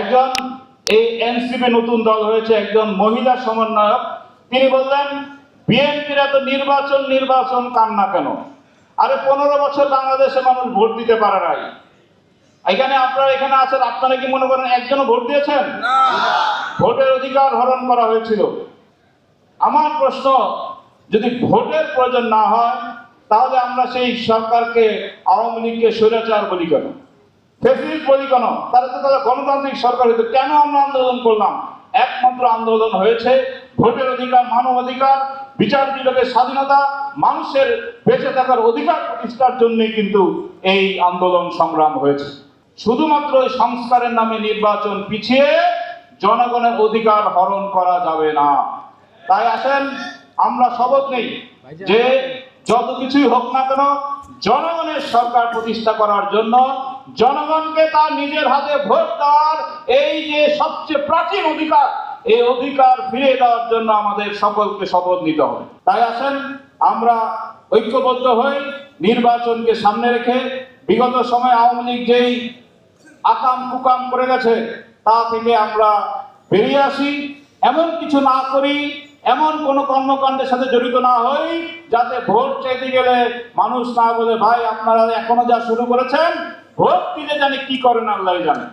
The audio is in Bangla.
একজন এই এনসিপি নতুন দল হয়েছে, একজন মহিলা সমন্বয়ক, তিনি বললেন বিএনপির এত নির্বাচন নির্বাচন কান্না কেন? আরে 15 বছর বাংলাদেশে মানুষ ভোট দিতে পারে নাই। এখানে আপনারা এখানে আছেন, আপনারা কি মনে করেন একজনও ভোট দিয়েছেন? ভোটের অধিকার হরণ করা হয়েছিল। আমার প্রশ্ন, যদি ভোটের প্রয়োজন না হয় তাহলে আমরা সেই সরকারকে, আওয়ামী লীগকে স্বৈরাচার বলি কেন, ফ্যাসিস্ট বলি কেন? তারা তো তারা গণতান্ত্রিক সরকার হইতো। কেন আমরা আন্দোলন করলাম? একমাত্র আন্দোলন হয়েছে ভোটের অধিকার, মানবাধিকার, বিচার বিভাগের স্বাধীনতা, মানুষের বেঁচে থাকার অধিকার প্রতিষ্ঠার জন্যই কিন্তু এই আন্দোলন সংগ্রাম হয়েছে। শুধুমাত্র এই সংস্কারের নামে নির্বাচন পিছিয়ে জনগণের অধিকার হরণ করা যাবে না। তাই আসেন আমরা শপথ নেই যে যত কিছুই হোক না কেন জনগণের সরকার প্রতিষ্ঠা করার জন্য, জনগণকে তার নিজের হাতে ভোট দেওয়ার এই যে সবচেয়ে প্রাচীন অধিকার, এই অধিকার ফিরিয়ে দেওয়ার জন্য আমাদের সকলকে শপথ নিতে হবে। তাই আসেন আমরা ঐক্যবদ্ধ হই, নির্বাচনকে সামনে রেখে বিগত সময়ে আওয়ামী লীগ যেই আকাম কুকাম করে গেছে তা থেকে আমরা বেরিয়ে আসি, এমন কিছু না করি, এমন কোন কর্মকাণ্ডের সাথে জড়িত না হই যাতে ভোট চাইতে গেলে মানুষ না বলে ভাই আপনারা এখনো যা শুরু করেছেন, ভোট দিতে জানি কি করেন আল্লাহ জানে।